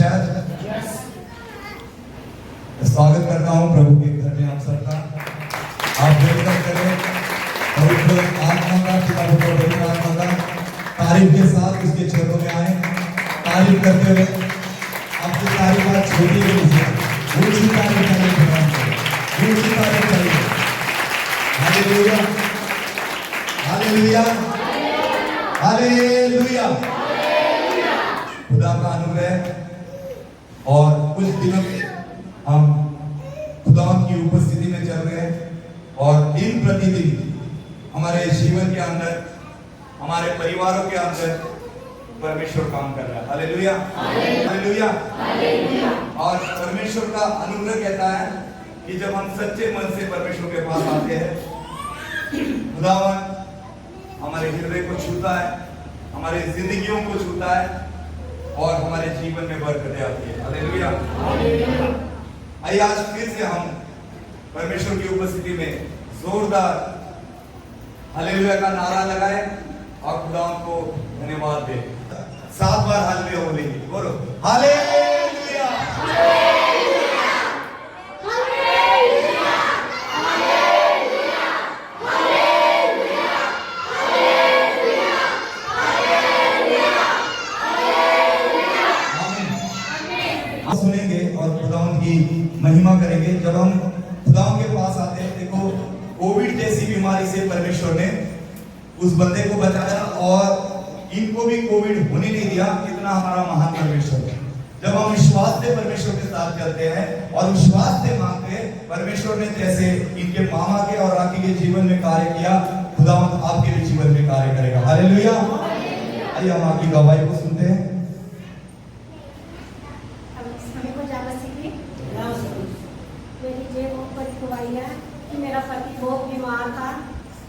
शायद स्वागत करता हूँ प्रभु के घर में आप सबका। आप वेलकम करें पवित्र आत्मा का, पिता पुत्र पवित्र आत्मा का तारीफ के साथ उसके चरणों में आए, तारीफ करते हुए आपकी तारीफ बात छोटी भी नहीं, ऊंची तारीफ करें, ऊंची तारीफ करें। Hallelujah, hallelujah, hallelujah. खुदा का अनुग्रह और कुछ दिनों हम खुदा की उपस्थिति में चल रहे हैं और दिन प्रतिदिन हमारे जीवन के अंदर, हमारे परिवारों के अंदर परमेश्वर काम कर रहा है। Hallelujah, hallelujah, hallelujah. और परमेश्वर का अनुग्रह कहता है कि जब हम सच्चे मन से परमेश्वर के पास आते हैं, खुदावन हमारे हृदय को छूता है, हमारे जिंदगियों को छूता है और हमारे जीवन में बरकतें आती है। Hallelujah, hallelujah. आइए आज फिर से हम परमेश्वर की उपस्थिति में जोरदार हालेलुया का नारा लगाए और खुदा को धन्यवाद दे। 7 बार हालेलुया बोलेंगे, बोलो hallelujah, hallelujah, hallelujah, hallelujah, hallelujah, hallelujah, hallelujah. आमीन। आप सुनेंगे और खुदा की महिमा करेंगे। जब हम खुदा के पास आते हैं, देखो कोविड जैसी बीमारी से परमेश्वर ने उस बंदे को बचाया और इनको भी कोविड होने नहीं दिया। इतना हमारा महान परमेश्वर है। जब हम विश्वास से परमेश्वर के साथ चलते हैं और विश्वास से मांगते हैं, परमेश्वर ने जैसे इनके मामा के और राखी के जीवन में कार्य किया, खुदा आपके भी जीवन में कार्य करेगा। हालेलुया। आइए हम आपकी गवाही को सुनते हैं। मेरा पति बहुत बीमार था,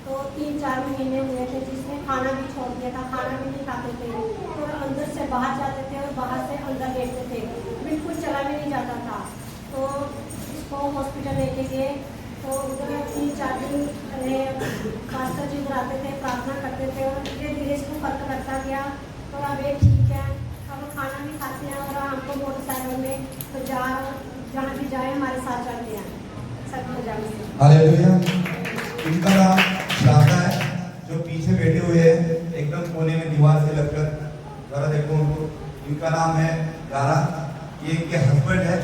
तो 3-4 महीने हुए थे जिसने खाना भी छोड़ दिया था, खाना भी नहीं खाते थे और अंदर से बाहर जाते थे और बाहर से अंदर बैठते थे, बिल्कुल चला भी नहीं जाता था। तो इसको हॉस्पिटल लेके गए, तो उधर 3-4 दिन पास्टर जी बुलाते थे, प्रार्थना करते थे और धीरे धीरे इसको फर्क लगता गया। तो अब ये ठीक है, अब खाना भी खाते हैं और हमको मोटरसाइकिल में तो जहाँ भी जाए हमारे साथ चलते हैं। हालेलुया। इनका नाम शारदा है, जो पीछे बैठे हुए हैं एकदम कोने में दीवार से लगकर, जरा देखो उनको। इनका नाम है गारा, ये इनके हस्बैंड है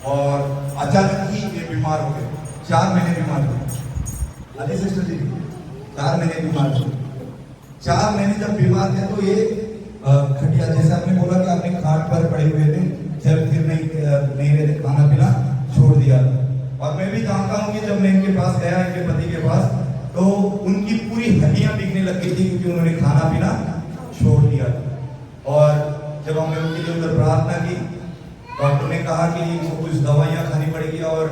और अचानक ही ये बीमार हो गए। 4 महीने बीमार हुए। अरे सिस्टर जी, 4 महीने बीमार हुए। 4 महीने जब बीमार थे तो ये खटिया, जैसे आपने बोला कि आपने खाट पर पड़े हुए थे, चल फिर नहीं रहे थे, खाना पीना छोड़ दिया। और मैं भी जानता हूँ कि जब मैं इनके पास गया, इनके पति के पास, तो उनकी पूरी हड्डियां बिकने लग गई थी क्योंकि उन्होंने खाना पीना छोड़ दिया। और जब हमने उनके लिए उधर प्रार्थना की, डॉक्टर ने कहा कि इनको कुछ दवाइयाँ खानी पड़ेगी और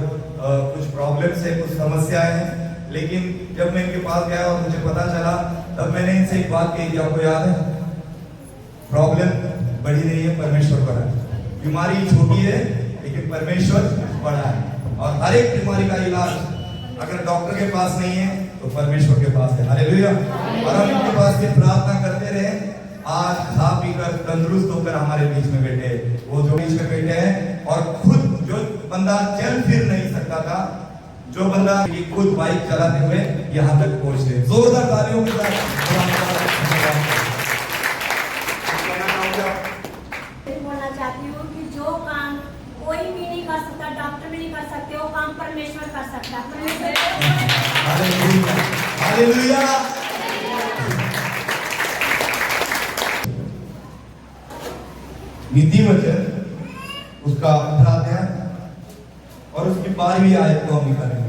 कुछ प्रॉब्लम्स है, कुछ समस्याएं हैं। लेकिन जब मैं इनके पास गया और मुझे पता चला, तब मैंने इनसे एक बात कही थी, आपको याद है? प्रॉब्लम बड़ी नहीं है, परमेश्वर बड़ा है। बीमारी छोटी है लेकिन परमेश्वर बड़ा है। और हर एक बीमारी का इलाज अगर डॉक्टर के पास नहीं है तो परमेश्वर के पास है। हालेलुया। और हम इनके पास से प्रार्थना करते रहे। आज खा पी कर तंदुरुस्त होकर हमारे बीच में बैठे, वो जो बीच में बैठे हैं। और खुद जो बंदा चल फिर नहीं सकता था, जो बंदा खुद बाइक चलाते हुए यहाँ तक पहुंचे, जोरदार तालियों के साथ बोलना चाहती हूँ कि जो काम कोई भी नहीं कर सकता, डॉक्टर भी नहीं कर सकते, वो काम परमेश्वर कर सकता है। हालेलुया। नीति वचन उसका 18 अध्याय और उसकी 12वीं आयत को हम निकालेंगे।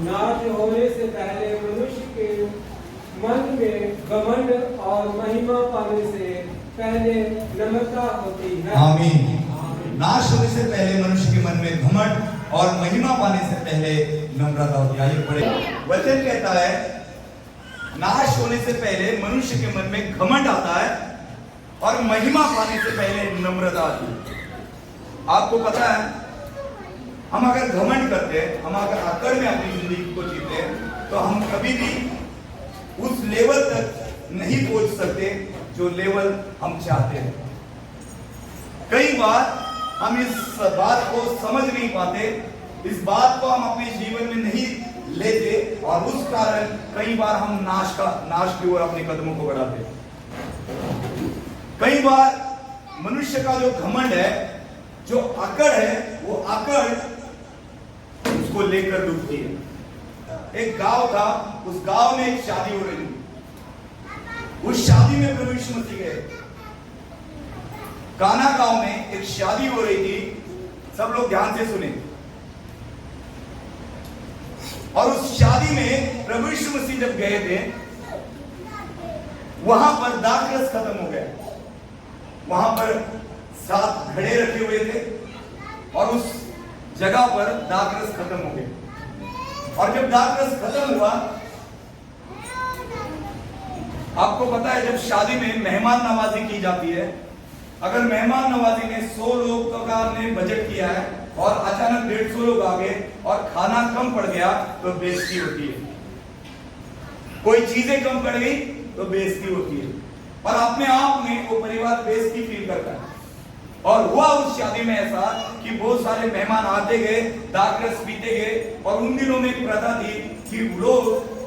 नाश होने से पहले मनुष्य के मन में घमंड और महिमा पाने से पहले नम्रता होती है। आमीन। नाश होने से पहले मनुष्य के मन में घमंड और महिमा पाने से पहले नम्रता होती है। आइए पढ़े। वचन कहता है नाश होने से पहले मनुष्य के मन में घमंड आता है और महिमा पाने से पहले नम्रता आती है। आपको पता है, हम अगर घमंड करते हैं, हम अगर अकड़ में अपनी जिंदगी को जीते हैं, तो हम कभी भी उस लेवल तक नहीं पहुंच सकते जो लेवल हम चाहते हैं। कई बार हम इस बात को समझ नहीं पाते, इस बात को हम अपने जीवन में नहीं लेते और उस कारण कई बार हम नाश की ओर अपने कदमों को बढ़ाते हैं। कई बार मनुष्य का जो घमंड है, जो अकड़ है, वो अकड़ उसको लेकर डूबती है। एक गांव था, उस गांव में एक शादी हो रही थी। उस शादी में प्रभु यीशु मसीह गए। काना गांव में एक शादी हो रही थी, सब लोग ध्यान से सुने। और उस शादी में प्रभु यीशु मसीह जब गए थे, वहां पर दाखरस खत्म हो गया। वहां पर 7 घड़े रखे हुए थे और उस जगह पर दाखरस खत्म हो गए। और जब दाखरस खत्म हुआ, आपको पता है जब शादी में मेहमान नवाजी की जाती है, अगर मेहमान नवाजी ने 100 लोग का ने बजट किया है और अचानक 150 लोग आ गए और खाना कम पड़ गया तो बेइज्जती होती है। कोई चीजें कम पड़ गई तो बेइज्जती होती है और अपने आप में वो परिवार बेइज्जती फील करता है। और हुआ उस शादी में ऐसा कि बहुत सारे मेहमान आते गए, दाखरस पीते गए। और उन दिनों में एक प्रथा थी कि लोग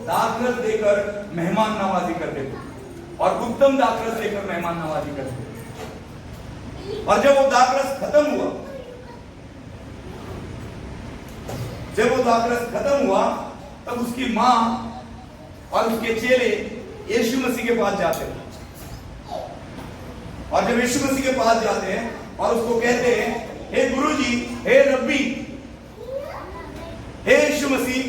दाखरस देकर मेहमान नवाजी करते थे और उत्तम दाखरस देकर मेहमान नवाजी करते थे। और जब वो दाखरस खत्म हुआ, तब उसकी मां और उसके चेले यीशु मसीह के पास जाते हैं। और जब यीशु मसीह के पास जाते हैं और उसको कहते हैं, हे गुरुजी, हे रब्बी, हे यीशु मसीह,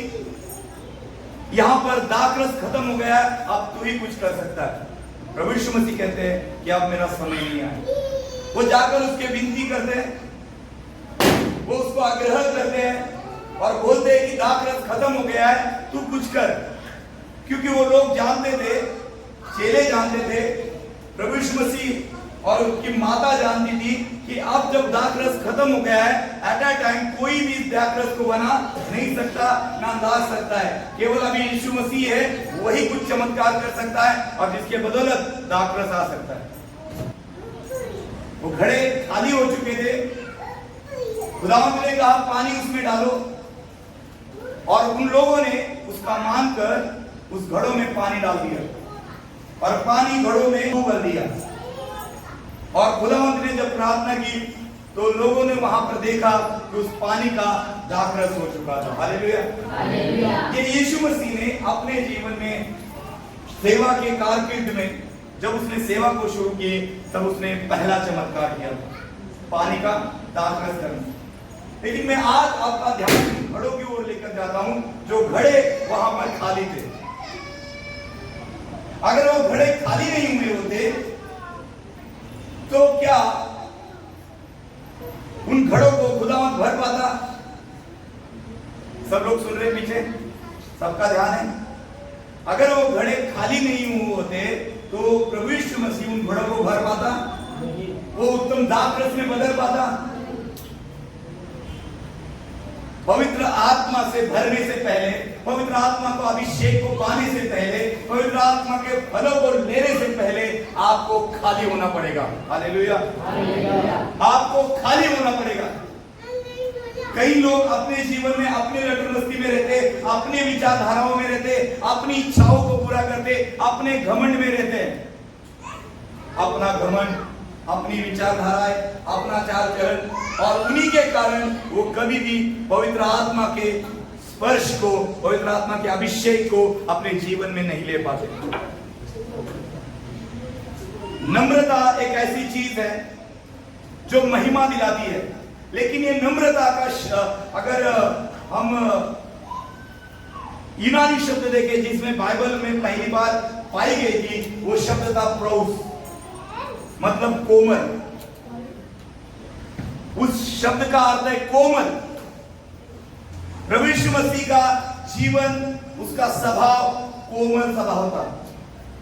यहां पर दाखरस खत्म हो गया है, अब तू ही कुछ कर सकता है। प्रभु यीशु मसीह कहते हैं कि अब मेरा समय नहीं आया। वो जाकर उसके विनती करते हैं, वो उसको आग्रह करते हैं और बोलते हैं कि दाखरस खत्म हो गया है, तू कुछ कर। क्योंकि वो लोग जानते थे, चेले जानते थे, प्रभु यीशु मसीह और उसकी माता जानती थी कि अब जब दाखरस खत्म हो गया है, एट अ टाइम कोई भी इस दाखरस को बना नहीं सकता, ना ला सकता है। केवल अभी यीशु मसीह है, वही कुछ चमत्कार कर सकता है और जिसके बदौलत दाखरस आ सकता है। वो घड़े खाली हो चुके थे। खुदावंद ने कहा पानी उसमें डालो, और उन लोगों ने उसका मानकर उस घड़ों में पानी डाल दिया और पानी घड़ों में भर दिया। और खुदावंद ने जब प्रार्थना की तो लोगों ने वहां पर देखा कि उस पानी का दाखरस हो चुका था। हालेलुया। ये यीशु मसीह ने अपने जीवन में सेवा के कारकिर्द में जब उसने सेवा को शुरू की, तब उसने पहला चमत्कार किया, पानी का दाखरस करना। लेकिन मैं आज आपका ध्यान घड़ों की ओर लेकर जाता हूं, जो घड़े वहां पर खाली थे। अगर वो घड़े खाली नहीं हुए होते तो क्या उन घड़ों को खुदावंद भर पाता? सब लोग सुन रहे पीछे, सबका ध्यान है। अगर वो घड़े खाली नहीं हुए होते तो प्रभु यीशु मसीह उन घड़ों को भर पाता? वो उत्तम दाखरस में बदल पाता? पवित्र आत्मा से भरने से पहले, पवित्र आत्मा को अभिषेक को पाने से पहले, पवित्र आत्मा के फलों को लेने से पहले आपको खाली होना पड़ेगा। हालेलुया। आपको खाली होना पड़ेगा। कई लोग अपने जीवन में अपने लटरमस्ती में रहते, अपने विचारधाराओं में रहते, अपनी इच्छाओं को पूरा करते, अपने घमंड में रहते। अपना घमंड, अपनी विचारधाराएं, अपना चाल चलन, और उन्हीं के कारण वो कभी भी पवित्र आत्मा के स्पर्श को, पवित्र आत्मा के अभिषेक को अपने जीवन में नहीं ले पाते। नम्रता एक ऐसी चीज है जो महिमा दिलाती है, लेकिन ये नम्रता का अगर हम यूनानी शब्द देखें जिसमें बाइबल में पहली बार पाई गई थी, वो शब्द था प्रोस, मतलब कोमल। उस शब्द का अर्थ है कोमल। प्रभु यीशु मसीह का जीवन, उसका स्वभाव कोमल स्वभाव था,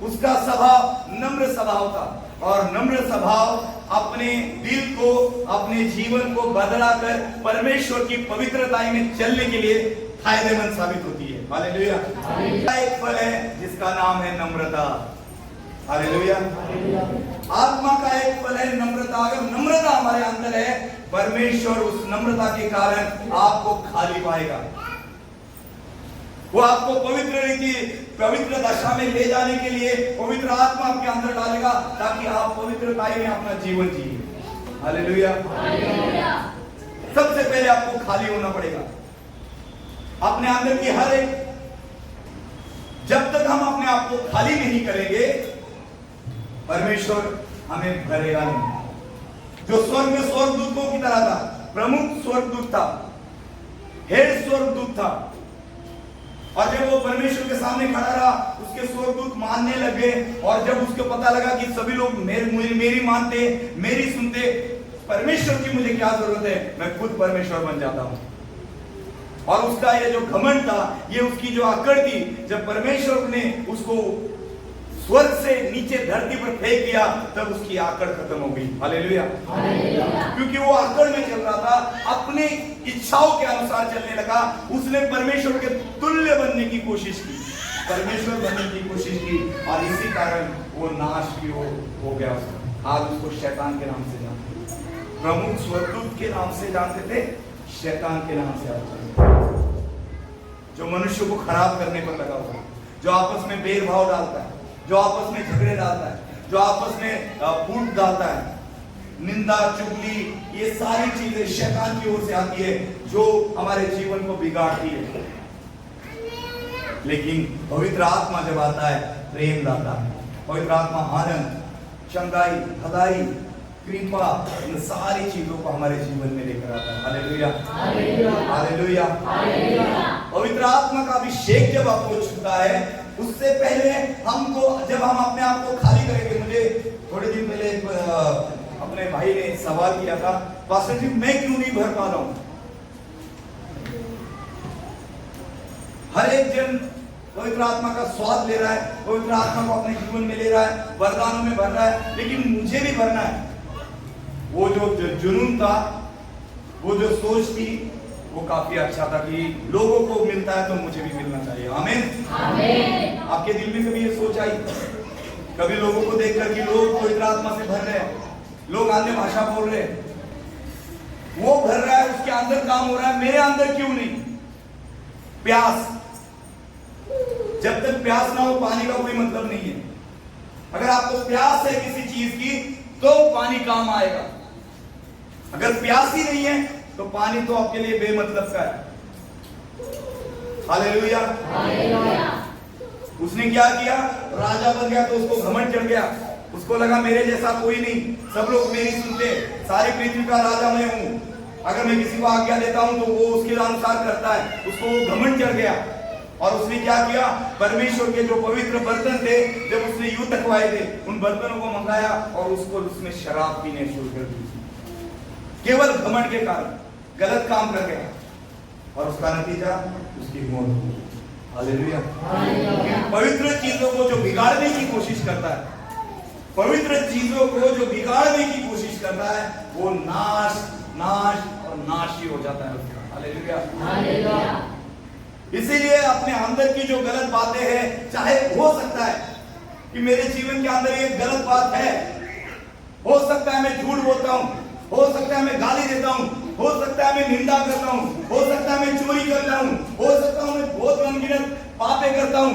उसका स्वभाव नम्र स्वभाव था। और नम्र स्वभाव अपने दिल को, अपने जीवन को बदलाकर परमेश्वर की पवित्रता में चलने के लिए फायदेमंद साबित होती है। हालेलुया। एक फल है जिसका नाम है नम्रता। हालेलुया। आत्मा का एक फल है नम्रता। अगर नम्रता हमारे अंदर है, परमेश्वर उस नम्रता के कारण आपको खाली पाएगा। वो आपको पवित्र दशा में ले जाने के लिए पवित्र आत्मा आपके अंदर डालेगा, ताकि आप पवित्रताई में अपना जीवन जिए। हालेलुया। सबसे पहले आपको खाली होना पड़ेगा अपने अंदर की हर एक। जब तक हम अपने आप को खाली नहीं करेंगे, परमेश्वर हमें भरेगा नहीं। जो स्वर्ग में स्वर्गदूतों की तरह था, प्रमुख स्वर्गदूत था, हेड स्वर्गदूत था, और जब वो परमेश्वर के सामने खड़ा रहा, उसके स्वर्गदूत मानने लगे। और जब उसको पता लगा कि सभी लोग मेरी मानते, मेरी सुनते, परमेश्वर की मुझे क्या जरूरत है, मैं खुद परमेश्वर बन जाता हूं। और उसका ये जो घमंड था, ये उसकी जो आकड़ थी, जब परमेश्वर ने उसको स्वर्ग से नीचे धरती पर फेंक दिया, तब उसकी आकड़ खत्म हो गई। हालेलुया। क्योंकि वो आकड़ में चल रहा था, अपनी इच्छाओं के अनुसार चलने लगा। उसने परमेश्वर के तुल्य बनने की कोशिश की, परमेश्वर बनने की कोशिश की, और इसी कारण वो नाश की ओर हो गया। आज उसको शैतान के नाम से जानते, प्रमुख स्वर्गदूत के नाम से जानते थे, शैतान के नाम से जानते। जो मनुष्य को खराब करने पर लगा हुआ, जो आपस में भेदभाव डालता है, जो आपस में झगड़े डालता है, जो आपस में फूट डालता है, निंदा, चुगली, ये सारी चीजें शैतान की ओर से आती है, जो हमारे जीवन को बिगाड़ती है। लेकिन पवित्र आत्मा जब आता है, प्रेम लाता है। पवित्र आत्मा आनंद, चंगाई, भलाई, कृपा, इन सारी चीजों को हमारे जीवन में लेकर आता है। Hallelujah, hallelujah. पवित्र आत्मा का अभिषेक जब आपको छूता है, उससे पहले हमको, जब हम अपने आप को खाली करेंगे। मुझे थोड़े दिन पहले अपने भाई ने सवाल किया था, पास्टर जी मैं क्यों नहीं भर पा रहा हूं? हर एक जन पवित्र आत्मा का स्वाद ले रहा है, पवित्र आत्मा को अपने जीवन में ले रहा है, वरदानों में भर रहा है, लेकिन मुझे भी भरना है। वो जो जुनून था, वो जो सोच थी, वो काफी अच्छा था कि लोगों को मिलता है तो मुझे भी मिलना चाहिए। आमीन, आमीन। आपके दिल में कभी ये सोच आई? कभी लोगों को देखकर कि लोग पवित्र आत्मा से भर रहे हैं, लोग अन्य भाषा बोल रहे हैं, वो भर रहा है, उसके अंदर काम हो रहा है, मेरे अंदर क्यों नहीं? प्यास, जब तक प्यास ना हो पानी का कोई मतलब नहीं है। अगर आपको प्यास है किसी चीज की, तो पानी काम आएगा। अगर प्यास ही नहीं है, तो पानी तो आपके लिए बेमतलब का है। Hallelujah, hallelujah. उसने क्या किया? राजा बन गया तो उसको घमंड चढ़ गया। उसको लगा मेरे जैसा कोई नहीं, सब लोग मेरी सुनते, सारी पृथ्वी का राजा मैं हूं। अगर मैं किसी को आज्ञा देता हूं तो वो उसके अनुसार करता है। उसको वो घमंड चढ़ गया, और उसने क्या किया? परमेश्वर के जो पवित्र बर्तन थे, जब उसने युद्ध तकवाए थे, उन बर्तनों को मंगाया और उसको उसमें शराब पीने शुरू कर दी। केवल घमंड के कारण गलत काम कर गया, और उसका नतीजा उसकी मौत हुई। हालेलुया। पवित्र चीजों को जो बिगाड़ने की कोशिश करता है, पवित्र चीजों को जो बिगाड़ने की कोशिश करता है, वो नाश नाश और नाश ही हो जाता है उसका। Hallelujah, hallelujah. इसीलिए अपने अंदर की जो गलत बातें हैं, चाहे हो सकता है कि मेरे जीवन के अंदर एक गलत बात है, हो सकता है मैं झूठ बोलता हूं, हो सकता है मैं गाली देता हूं, हो सकता है मैं निंदा करता हूं, हो सकता है मैं चोरी करता हूं, हो सकता है मैं बहुत अनगिनत पापें करता हूं,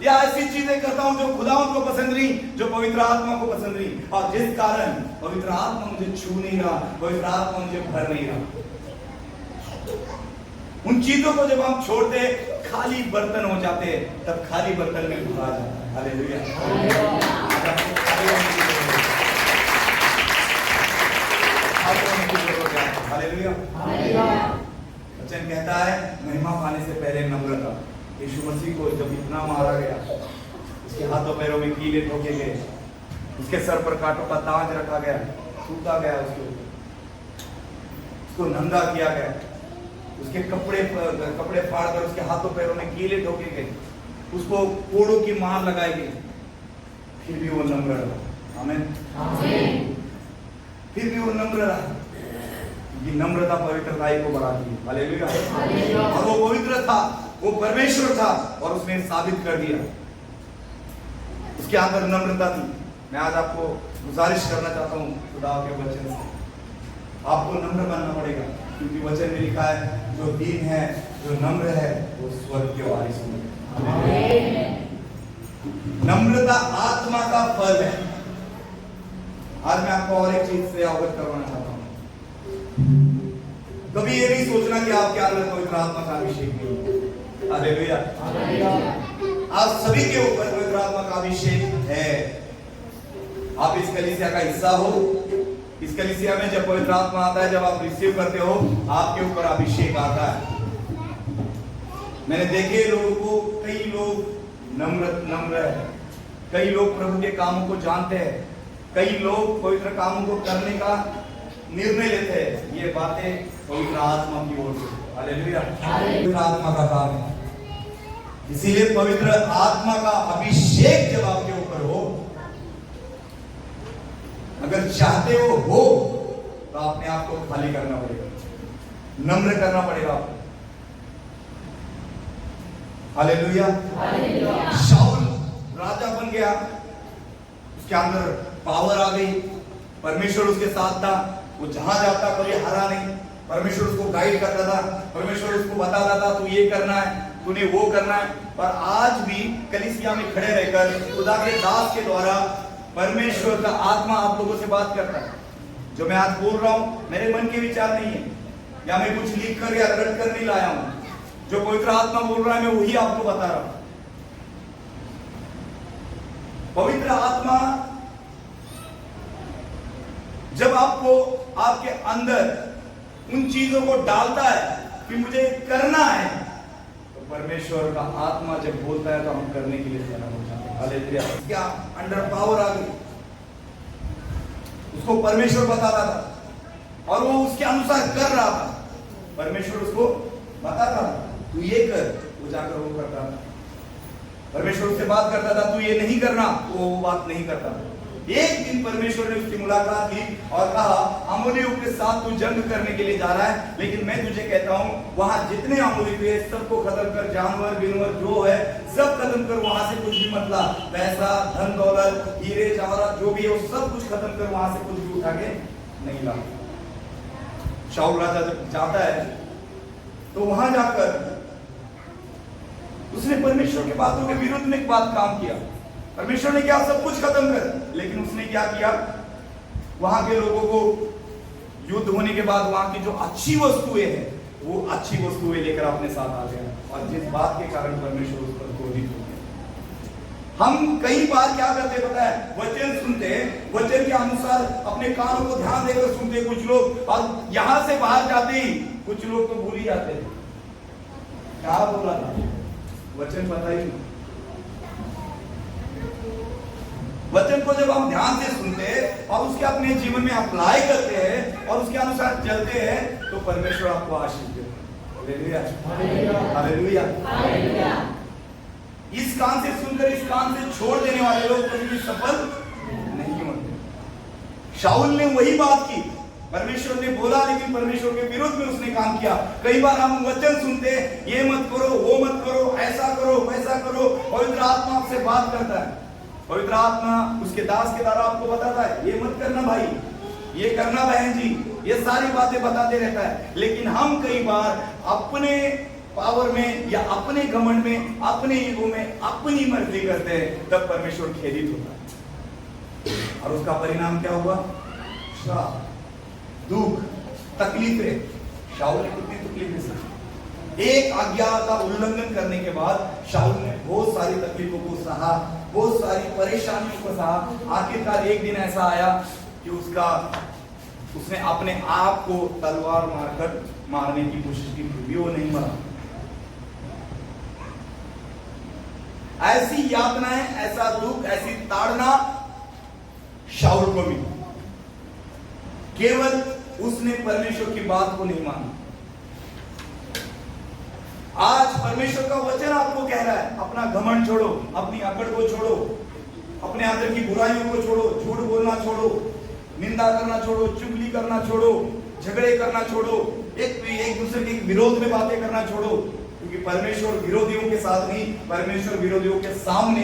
या ऐसी चीजें करता हूं जो खुदावंद को पसंद नहीं, जो पवित्र आत्मा को पसंद नहीं, और जिस कारण पवित्र आत्मा मुझे छू नहीं रहा, पवित्र आत्मा मुझे भर नहीं रहा। उन चीजों को जब हम छोड़ते, खाली बर्तन हो जाते, तब खाली बर्तन में भरा जाता है। Hallelujah, hallelujah. वचन कहता है, महिमा पाने से पहले नम्रता। यीशु मसीह को जब इतना मारा गया, उसके हाथों पैरों में कीले ठोके गए, उसके सर पर कांटों का ताज रखा गया, थूका गया, उसको नंगा किया गया, उसके कपड़े फाड़कर उसके हाथों पैरों में कीले ठोके गए, उसको कोड़ों की मार लगाई गई, फिर भी वो नम्र रहा। आमीन। फिर भी वो नम्र रहा। ये नम्रता पवित्रताई को बढ़ाती है। हालेलुया। और वो पवित्र था, वो परमेश्वर था, और उसने साबित कर दिया। उसके अंदर नम्रता थी। मैं आज आपको गुजारिश करना चाहता हूँ खुदा के वचन से, आपको नम्र बनना पड़ेगा, क्योंकि वचन में लिखा है जो दीन है, जो नम्र है, वो स्वर्ग के वारिस होंगे। नम्रता आत्मा का फल है। आज मैं आपको और एक चीज से अवगत करवाना चाहता हूँ। कभी ये नहीं सोचना कि आपके अंदर पवित्र आत्मा का अभिषेक नहीं है। हालेलुया। आप सभी के ऊपर पवित्र आत्मा का अभिषेक है। आप इस कलीसिया का हिस्सा हो। इस कलीसिया में जब पवित्र आत्मा आता है, जब आप रिसीव करते हो, आपके ऊपर अभिषेक आता है। मैंने देखे लोगों को, कई लोग नम्र है, कई लोग प्रभु के कामों को जानते हैं, कई लोग पवित्र कामों को करने का निर्णय लेते हैं। ये बातें पवित्र आत्मा की ओर से। हालेलुया। पवित्र आत्मा का काम है। इसीलिए पवित्र आत्मा का अभिषेक जब आपके ऊपर हो, अगर चाहते हो तो अपने आप को खाली करना पड़ेगा, नम्र करना पड़ेगा आपको। हालेलुया। शाऊल राजा बन गया, उसके अंदर पावर आ गई, परमेश्वर उसके साथ था, वो जहां जाता कभी हारा नहीं। परमेश्वर उसको गाइड करता था, परमेश्वर उसको बताता था तू ये करना है, तूने वो करना है। पर आज भी कलीसिया में खड़े रहकर खुदा के दास के द्वारा परमेश्वर का आत्मा आप लोगों से बात करता है। जो मैं आज बोल रहा हूं मेरे मन के विचार नहीं है, या मैं कुछ लिख कर या रट कर नहीं लाया हूं। जो पवित्र आत्मा बोल रहा है मैं वही आपको बता रहा हूं। पवित्र आत्मा जब आपको आपके अंदर उन चीजों को डालता है कि मुझे करना है, तो परमेश्वर का आत्मा जब बोलता है तो हम करने के लिए तैयार हो जाते हैं। हालेलुया। क्या अंडर पावर आ गई, उसको परमेश्वर बताता था और वो उसके अनुसार कर रहा था। परमेश्वर उसको बताता था तू ये कर, वो जाकर वो करता था। परमेश्वर उससे बात करता था तू ये नहीं करना, वो बात नहीं करता था। एक दिन परमेश्वर ने उसकी मुलाकात की और कहा अमोलियों के साथ तू जंग करने के लिए जा रहा है, लेकिन मैं तुझे कहता हूं वहां जितने अमोली थे सबको खत्म कर, जानवर बिनवर जो है सब खत्म कर, वहां से कुछ भी मत ला। पैसा, धन दौलत, हीरे जवाहरात जो भी है वो सब कुछ खत्म कर, वहां से कुछ भी उठा के नहीं ला। शाऊल राजा जब जाता है तो वहां जाकर उसने परमेश्वर की बातों के विरुद्ध में एक बात काम किया। परमेश्वर ने क्या सब कुछ खत्म कर, लेकिन उसने क्या किया, वहां के लोगों को युद्ध होने के बाद वहां की जो अच्छी वस्तुएं हैं वो अच्छी वस्तुएं लेकर अपने साथ आ गया, और जिस बात के कारण परमेश्वर उस पर क्रोधित हो गया। हम कई बार क्या करते पता है, वचन सुनते, वचन के अनुसार अपने कानों को ध्यान देकर सुनते कुछ लोग, और यहां से बाहर जाते ही कुछ लोग तो भूल ही जाते हैं क्या बोला था, वचन पता ही नहीं। वचन को जब हम ध्यान से सुनते हैं और उसके अपने जीवन में अप्लाई करते हैं और उसके अनुसार चलते हैं तो परमेश्वर आपको आशीष देता है। हालेलुया। हालेलुया। इस कान से सुनकर इस कान से छोड़ देने वाले लोग कभी भी सफल नहीं होते। शाऊल ने वही बात की, परमेश्वर ने बोला लेकिन परमेश्वर के विरुद्ध में उसने काम किया। कई बार हम वचन सुनते, ये मत करो, वो मत करो, ऐसा करो, वैसा करो, पवित्र आत्मा आपसे बात करता है। पवित्र आत्मा उसके दास के द्वारा आपको बताता है ये मत करना भाई, ये करना बहन जी, ये सारी बातें बताते रहता है। लेकिन हम कई बार अपने पावर में या अपने घमंड में, अपने ईगो में अपनी मर्जी करते हैं, तब परमेश्वर खेदित होता है और उसका परिणाम क्या हुआ, श्राप, दुख, तकलीफें। शाऊल ने कितनी तकलीफें सही, एक आज्ञा का उल्लंघन करने के बाद शाऊल ने बहुत सारी तकलीफों को सहा, बहुत सारी परेशानियों को सहा। आखिरकार एक दिन ऐसा आया कि उसने अपने आप को तलवार मारकर मारने की कोशिश की, भी वो नहीं मरा। ऐसी यातनाएं, ऐसा दुख, ऐसी ताड़ना शाऊल को मिली, केवल उसने परमेश्वर की बात को नहीं माना। आज परमेश्वर का वचन आपको कह रहा है अपना घमंड छोड़ो, अपनी अकड़ को छोड़ो, अपने अंदर की बुराइयों को छोड़ो, झूठ बोलना छोड़ो, निंदा करना छोड़ो, चुगली करना छोड़ो, झगड़े करना छोड़ो, एक दूसरे के विरोध में बातें करना छोड़ो। क्योंकि परमेश्वर विरोधियों के साथ नहीं, परमेश्वर विरोधियों के सामने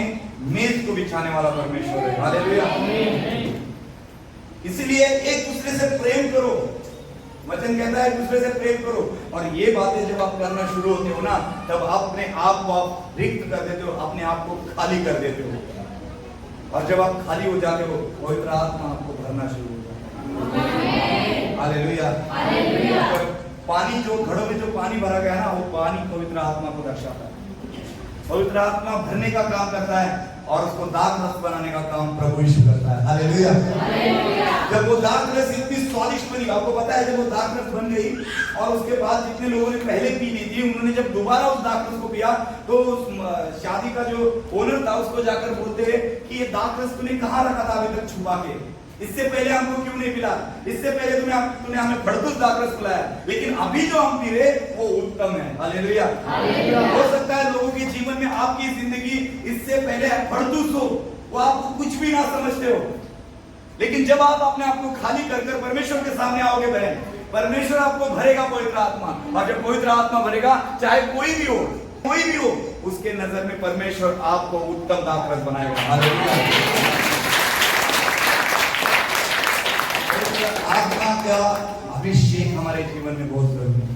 मेज को बिछाने वाला परमेश्वर है। हालेलुया। इसीलिए एक दूसरे से प्रेम करो। वचन कहता है एक दूसरे से प्रेम करो, और ये बातें जब आप करना शुरू होते हो ना, तब अपने आप को आप रिक्त कर देते हो, अपने आप को खाली कर देते हो। और जब आप खाली हो जाते हो, पवित्र आत्मा आपको भरना शुरू हो जाता है। हालेलुया। पानी जो घड़ों में जो पानी भरा गया ना, वो पानी पवित्र आत्मा को दर्शाता है। पवित्र आत्मा भरने का काम करता है और उसको दाख रस बनाने का काम प्रभु यीशु करता है। हालेलुया। जब वो दाख रस इतनी स्वादिष्ट बनी, आपको पता है जब वो दाख रस बन गई और उसके बाद जितने लोगों ने पहले पी ली थी, उन्होंने जब दोबारा उस दाख रस को पिया तो उस शादी का जो ओनर था उसको जाकर बोलते हैं कि ये दाख रस तूने कहाँ रखा था अभी तक छुपा के, इससे पहले हमको क्यों नहीं पिला, इससे पहले तूने हमें भड़कूस दाख रस पिलाया, लेकिन अभी जो हम पी रहे वो उत्तम है। हालेलुया। हो सकता है लोगों के जीवन में आपकी जिंदगी इससे पहले भड़कूस हो, वो आपको कुछ भी ना समझते हो, लेकिन जब आप अपने आप को खाली कर कर परमेश्वर के सामने आओगे बहन, परमेश्वर आपको भरेगा पवित्र आत्मा, और जब पवित्र आत्मा भरेगा, चाहे कोई भी हो, उसके नजर में परमेश्वर आपको उत्तम दाख रस बनाएगा। हालेलुया। आत्मा का अभिषेक हमारे जीवन में बहुत जरूरी है।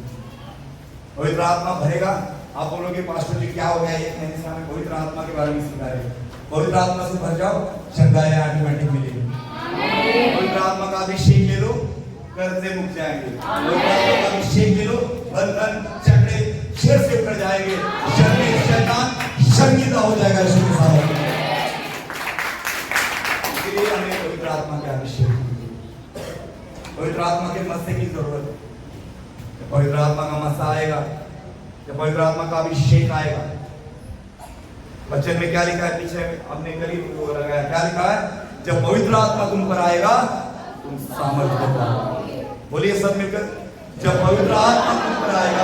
पवित्र आत्मा भरेगा। आप बोलोगे पास्टर जी क्या हो गया, एक महीने से हमें पवित्र आत्मा के बारे में सिखा रहे हैं। पवित्र आत्मा से भर जाओ, शंकाएं ऑटोमेटिक मिलेगी। पवित्र आत्मा का अभिषेक ले लो, कर्जे मुक्त जाएंगे। पवित्र आत्मा का अभिषेक ले लो, बंधन चक्रे सिर से उतर जाएंगे, शैतान शर्मिंदा हो जाएगा। इसलिए हमें पवित्र आत्मा का अभिषेक, पवित्र आत्मा के मस्से की जरूरत है। जब पवित्र आत्मा का मस्सा आएगा, जब पवित्र आत्मा का अभिषेक आएगा, वचन में क्या लिखा है, पीछे हमने करीब वो लगाया, क्या लिखा है, जब पवित्र आत्मा तुम पर आएगा तुम सामर्थ्य पाओगे। बोलिए सब मिलकर, जब पवित्र आत्मा तुम पर आएगा